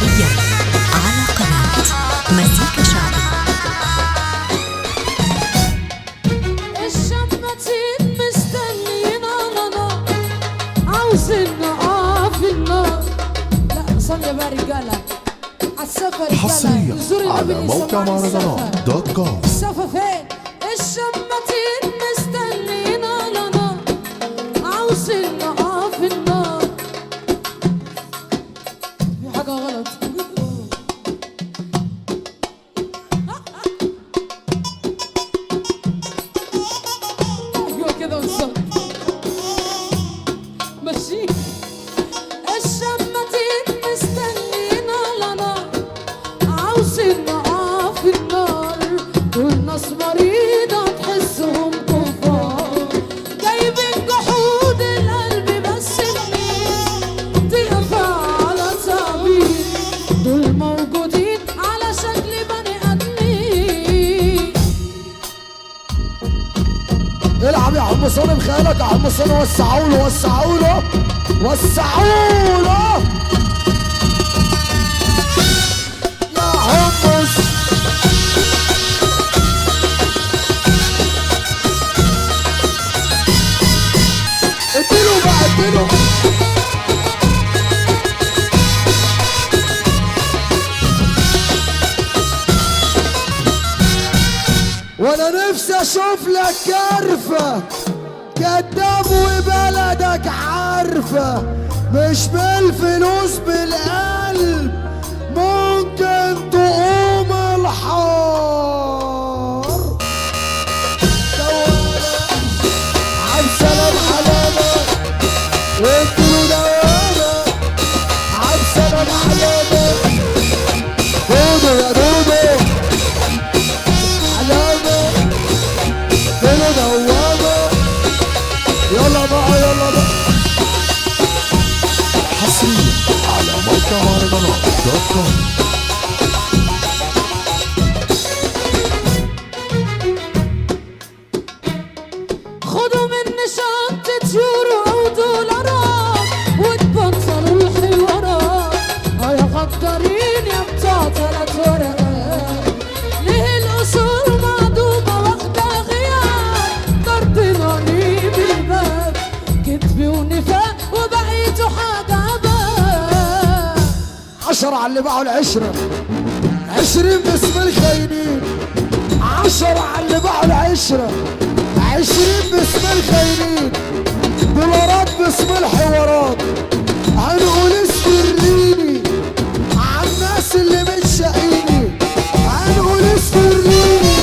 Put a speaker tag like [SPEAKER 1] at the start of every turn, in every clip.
[SPEAKER 1] العربية على قناة مزيكا شعبي.
[SPEAKER 2] الشماتين مستنيين على عاوزين نقف النار. لا صلي بقى رجالة عالسفر
[SPEAKER 3] حصريا على موقع مهرجانات دوت كوم.
[SPEAKER 2] السفر فين؟ الشماتين مستنيين على نار عاوزين نقف النار. في حاجة غلط. ايوه كده بالظبط ماشي. الشماتين مستنيين على نار عاوزين نقف النار. دول ناس مريضة تحسهم كفار جايبين جحود القلب بس منين تقفى على تعبير. دول موجودين على شكل بني آدمين.
[SPEAKER 4] العب يا عم صانم خيالك يا عم صانم. وسعوله وسعوله وسعوله يا حمص. اديله بقى اديله. وانا نفسي اشوف لك كرفة كداب وبلدك عارفة مش بالفلوس بالقلب ممكن تقوم الحار. عم سلام علامة وانتوا دوامة. عم سلام علامة دودو يا دودو علامة دودو دوامة. يلا بقى يلا بقى.
[SPEAKER 3] حصريا على موقع مهرجانات دوت كوم.
[SPEAKER 2] خدوا مني شنطة يورو أو دولارات وتبطلوا الحوارات. يا غدارين يا بتوع 3 ورقات. ليه الأصول معدومة واخدة غياب؟ ضرب ناري بالباب كدب ونفاق وبقيتوا حاجة عباب.
[SPEAKER 4] 10 على اللي باعوا العشرة 20 باسم الخاينين. 10 على اللي باعوا العشرة 20 باسم الخاينين. دولارات باسم الحوارات. هنقول استرليني عالناس اللي متشقيني. هنقول استرليني.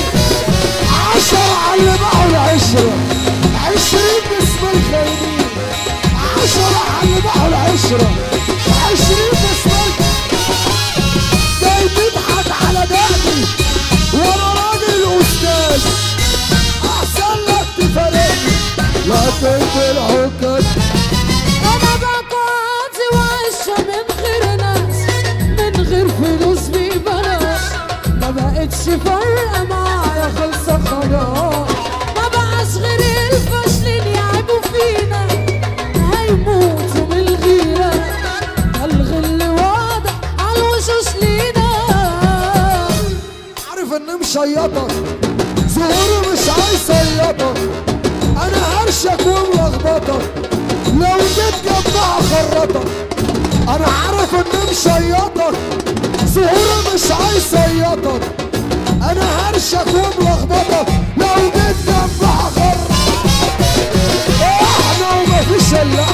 [SPEAKER 4] 10 على اللي باعوا العشرة 20 باسم الخاينين. 10 على اللي باعوا العشرة 20 باسم جاي تضحك على دقني وانا راجل استاذ. احسن لك تفارقني لا تقبل عكاز.
[SPEAKER 2] أنا بقعدي وعايشة من غير ناس من غير فلوس ببلاش. ما بقتش فارقة معايا خلصة خلاص. ما بقاش غير الفاشلين يعيبوا فينا هيموتوا من الغيرة. الغل واضح عالوشوش لينا.
[SPEAKER 4] عارف اني مشيطك ظهوري مش عايز صيطك. انا هرشك وملخبطك لو جيت جنبها خرطك. انا عارف اني مشيطك ظهوري مش عايز صيطك. انا هرشك وملخبطك لو جيت جنبها خرطك. احنا ومفيش الا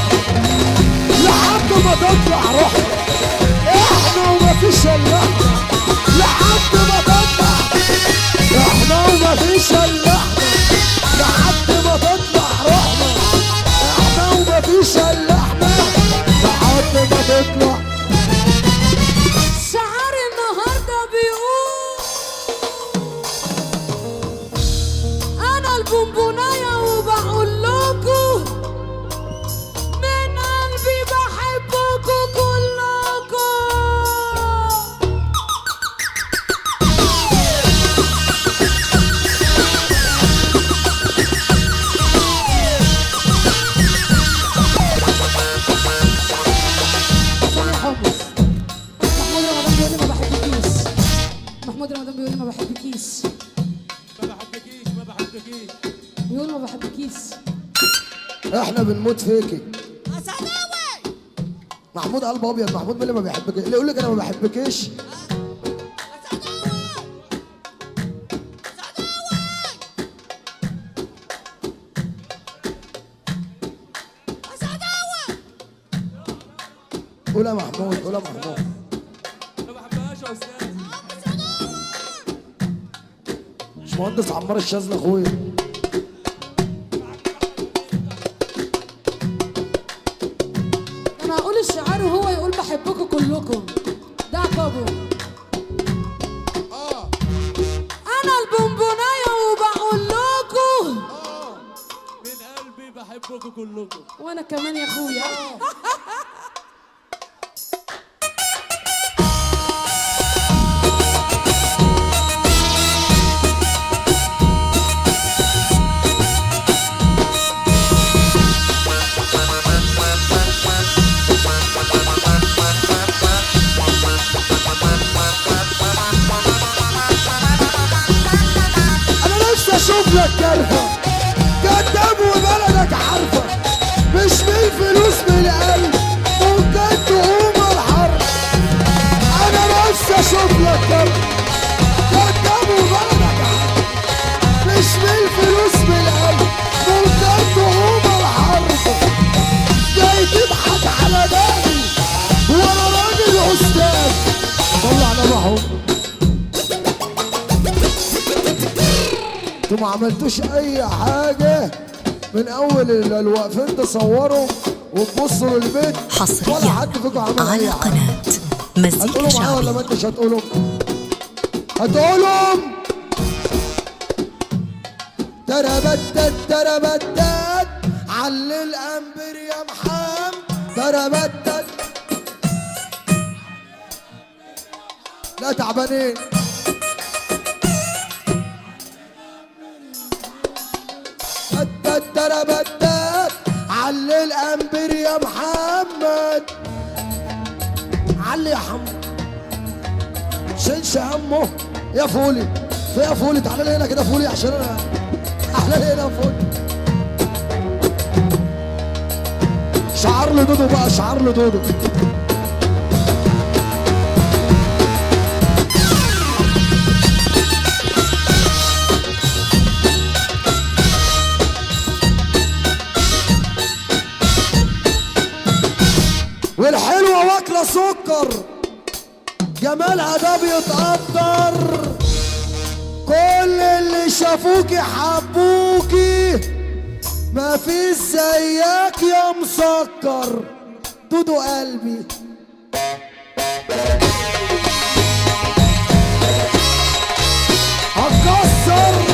[SPEAKER 4] لحد ما تطلع روحنا. احنا ومفيش الا لحد ما تطلع. احنا ومفيش الا احنا لحد ما تطلع روحنا. احنا ومفيش الا احنا لحد ما تطلع.
[SPEAKER 2] شعار النهارده بيقول رمضان بيقول لي ما بحبكيش. محمود رمضان بيقول لي ما بحبكيش. بيقول ما بحبكيش.
[SPEAKER 4] احنا بنموت فيكي. محمود قلب ابيض. محمود مين اللي ما بيحبكيش؟ اللي يقول لك انا ما بحبكيش. قول يا محمود، قول يا محمود.
[SPEAKER 5] ما بحبهاش يا استاذ.
[SPEAKER 4] باشمهندس عمار الشاذلي اخويا.
[SPEAKER 2] انا هقول الشعار وهو يقول بحبكم كلكم. ده عقابه. انا البونبونايه وبقول لكم
[SPEAKER 5] من قلبي بحبكم كلكم.
[SPEAKER 2] وانا كمان يا اخويا.
[SPEAKER 4] انا نفسي اشوف لك كرفه كداب وبلدك عارفه مش بالفلوس بالقلب ممكن تقوم الحرب. انا نفسي اشوف لك كرفه كداب وبلدك عارفه مش بالفلوس بالقلب ممكن تقوم الحرب. جاي تضحك على بالي وانا راجل استاذ. صلى على محمود. انتوا ما عملتوش اي حاجه من اول الواقفين تصوروا وتبصوا للبيت ولا
[SPEAKER 1] حصريا
[SPEAKER 4] حد فيكم عمل
[SPEAKER 1] على
[SPEAKER 4] اي حاجه.
[SPEAKER 1] قناة مزيكا
[SPEAKER 4] هتقولوا معايا ولا ما
[SPEAKER 1] شعبي.
[SPEAKER 4] انتش هتقولوا؟ هتقولوا تربتت تربتت علي الانبر يا محمد تربتت. لا تعبانين. تربتت علي الانبر يا محمد. علي يا حمو شيلش همه يا فولي. في يا فولي تعالى لي هنا كده فولي عشان انا. تعالى لي هنا يا فولي. شعار لدودو بقى، شعار لدودو. والحلوة واكلة سكر جمالها ده بيتقدر. كل اللي شافوكي حبوكي ما فيش زيك يا مسكر. دودو قلبي هتكسر.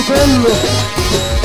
[SPEAKER 4] كله